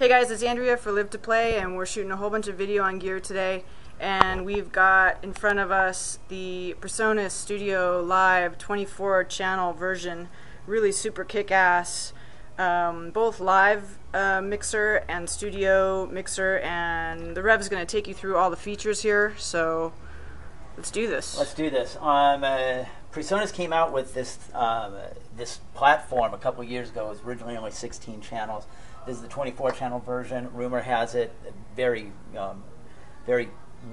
Hey guys, it's Andrea for Live2Play, and we're shooting a whole bunch of video on gear today. And we've got in front of us the Presonus StudioLive 24 channel version, really super kick-ass, both live mixer and studio mixer, and the Rev is going to take you through all the features here, so let's do this. Let's do this. Presonus came out with this this platform a couple years ago. It was originally only 16 channels. This is the 24 channel version. Rumor has it, very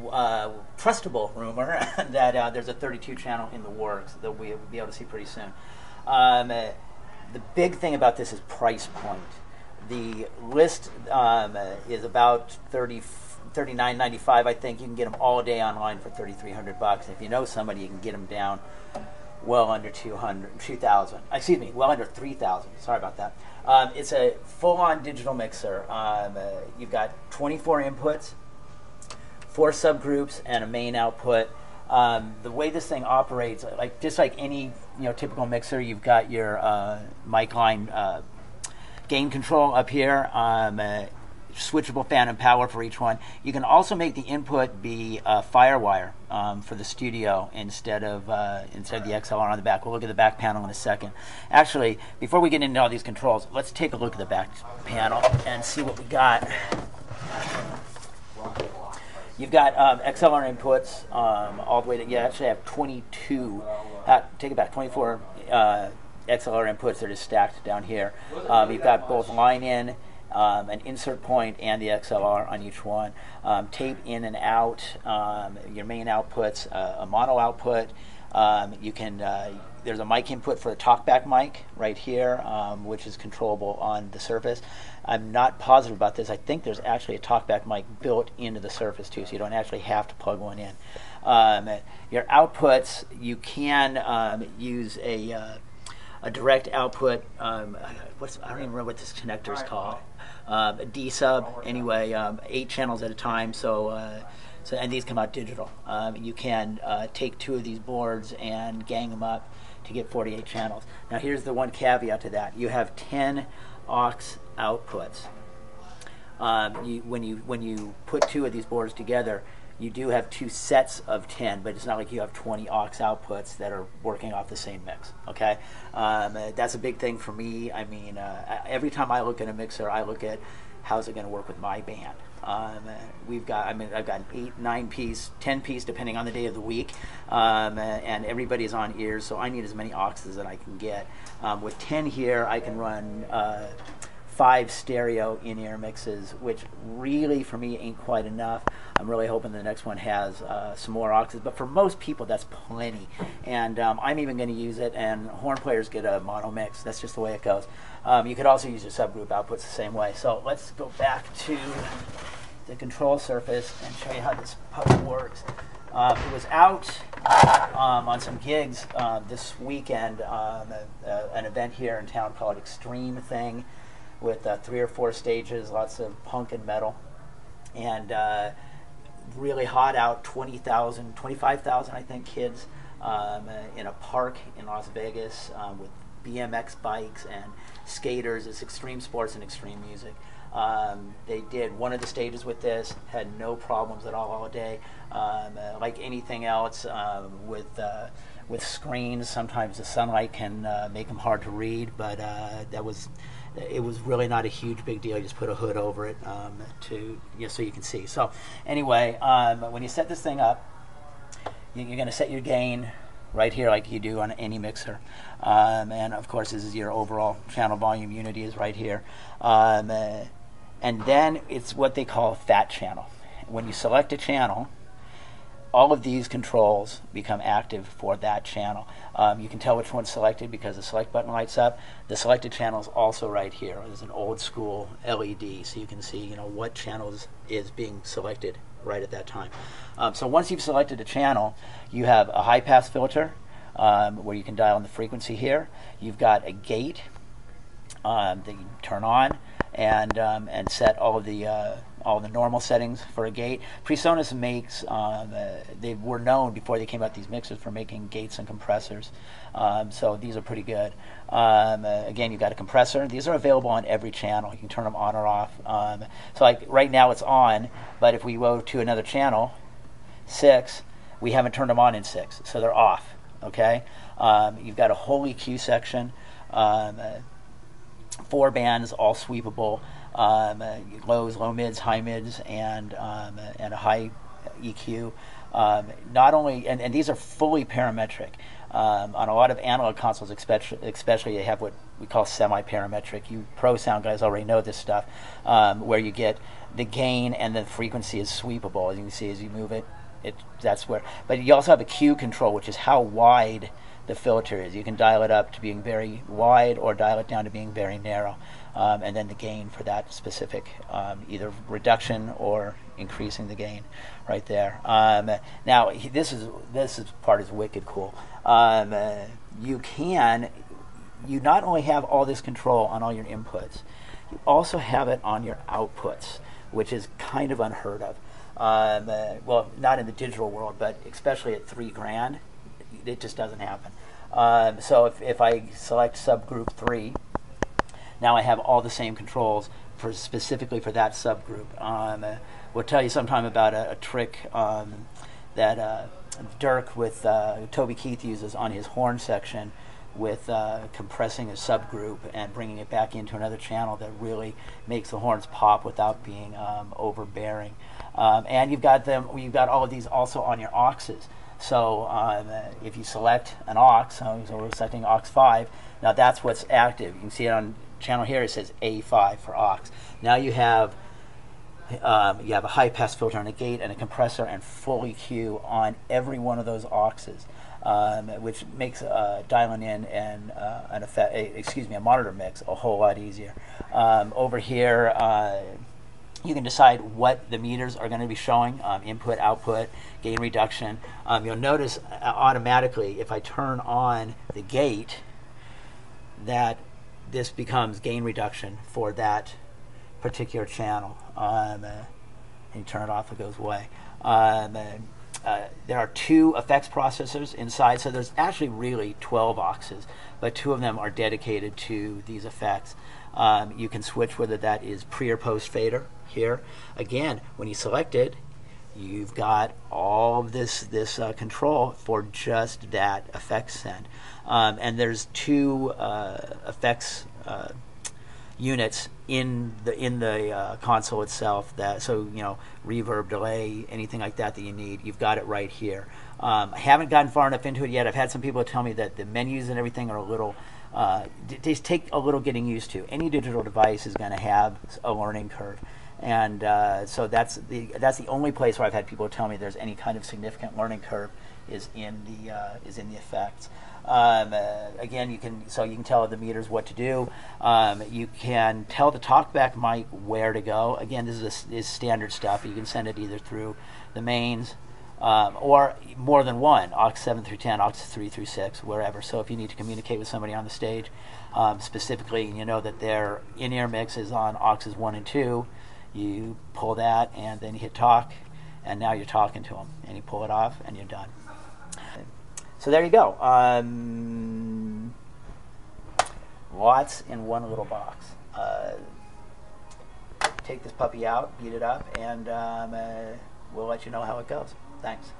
trustable rumor, that there's a 32 channel in the works that we'll be able to see pretty soon. The big thing about this is price point. The list is about $39.95. I think you can get them all day online for $3,300. If you know somebody, you can get them down well under 2,000. Excuse me, well under 3,000. Sorry about that. It's a full-on digital mixer. You've got 24 inputs, 4 subgroups, and a main output. The way this thing operates, just like any typical mixer, you've got your mic line gain control up here. Switchable fan and power for each one. You can also make the input be Firewire for the studio instead of the XLR on the back. We'll look at the back panel in a second. Actually, before we get into all these controls, let's take a look at the back panel and see what we got. You've got XLR inputs all the way to, you actually have 22, take it back, 24 XLR inputs that are stacked down here. You've got both line in, an insert point, and the XLR on each one. Tape in and out, your main outputs, a mono output. You can there's a mic input for a talkback mic right here, which is controllable on the Surface. I'm not positive about this. I think there's actually a talkback mic built into the Surface too, so you don't actually have to plug one in. Your outputs, you can use a direct output. I don't even remember what this connector is called. A D sub, anyway, 8 channels at a time. And these come out digital. You can take 2 of these boards and gang them up to get 48 channels. Now here's the one caveat to that: you have 10 aux outputs. When you put 2 of these boards together, you do have 2 sets of 10, but it's not like you have 20 aux outputs that are working off the same mix. Okay, that's a big thing for me. I mean, every time I look at a mixer, I look at how's it going to work with my band. I've got an 8, 9 piece, 10 piece, depending on the day of the week, and everybody's on ears, so I need as many auxes that I can get. With 10 here, I can run 5 stereo in-ear mixes, which really for me ain't quite enough. I'm really hoping the next one has some more auxes, but for most people that's plenty. And I'm even going to use it, and horn players get a mono mix. That's just the way it goes. You could also use your subgroup outputs the same way. So let's go back to the control surface and show you how this puppy works. It was out on some gigs this weekend, an event here in town called Extreme Thing, with 3 or 4 stages, lots of punk and metal, and really hot out, 20,000, 25,000 I think kids in a park in Las Vegas with BMX bikes and skaters. It's extreme sports and extreme music. They did one of the stages with this, had no problems at all day. Like anything else with screens, sometimes the sunlight can make them hard to read, but it was really not a huge big deal. You just put a hood over it so you can see. So anyway, when you set this thing up, you're going to set your gain right here like you do on any mixer, and of course this is your overall channel volume. Unity is right here, and then it's what they call a fat channel. When you select a channel, all of these controls become active for that channel. You can tell which one's selected because the select button lights up. The selected channel is also right here. There's an old school LED, so you can see what channels is being selected right at that time. So once you've selected a channel, you have a high pass filter where you can dial in the frequency here. You've got a gate that you turn on and set all of the all the normal settings for a gate. Presonus makes, they were known before they came out these mixers for making gates and compressors. So these are pretty good. Again, you've got a compressor. These are available on every channel. You can turn them on or off. So like right now it's on, but if we go to another channel, 6, we haven't turned them on in 6, so they're off. Okay, you've got a whole EQ section, 4 bands, all sweepable, lows, low mids, high mids, and a high EQ. Not only, and these are fully parametric. On a lot of analog consoles, especially, they have what we call semi-parametric. You pro sound guys already know this stuff, where you get the gain and the frequency is sweepable. As you can see, as you move it, that's where. But you also have a Q control, which is how wide the filter is. You can dial it up to being very wide or dial it down to being very narrow, and then the gain for that specific, either reduction or increasing the gain, right there. Now this part is wicked cool. You not only have all this control on all your inputs, you also have it on your outputs, which is kind of unheard of. Well, not in the digital world, but especially at $3,000, it just doesn't happen. So if I select subgroup 3, now I have all the same controls specifically for that subgroup. We'll tell you sometime about a trick that Dirk with Toby Keith uses on his horn section with compressing a subgroup and bringing it back into another channel that really makes the horns pop without being overbearing. And you've got all of these also on your auxes. So if you select an aux, so we're selecting aux 5, now that's what's active. You can see it on channel here, it says A5 for aux. Now you have a high pass filter and a gate and a compressor and full EQ on every one of those auxes, which makes dialing in and a monitor mix a whole lot easier. Over here, you can decide what the meters are going to be showing, input, output, gain reduction. You'll notice automatically if I turn on the gate that this becomes gain reduction for that particular channel. And you turn it off, it goes away. There are 2 effects processors inside, so there's actually really 12 auxes, but 2 of them are dedicated to these effects. You can switch whether that is pre or post fader here. Again, when you select it, you've got all of this control for just that effects send. And there's 2 effects units in the console itself, that reverb, delay, anything like that you need, you've got it right here. I haven't gotten far enough into it yet. I've had some people tell me that the menus and everything are a little they take a little getting used to. Any digital device is going to have a learning curve, and so that's the only place where I've had people tell me there's any kind of significant learning curve is in the effects. Again, you can tell the meters what to do. You can tell the talkback mic where to go. Again, this is standard stuff. You can send it either through the mains or more than one, aux 7 through 10, aux 3 through 6, wherever. So if you need to communicate with somebody on the stage, specifically, and you know that their in-ear mix is on auxes 1 and 2, you pull that and then you hit talk, and now you're talking to them, and you pull it off and you're done. So there you go. Lots in one little box. Take this puppy out, beat it up, and we'll let you know how it goes. Thanks.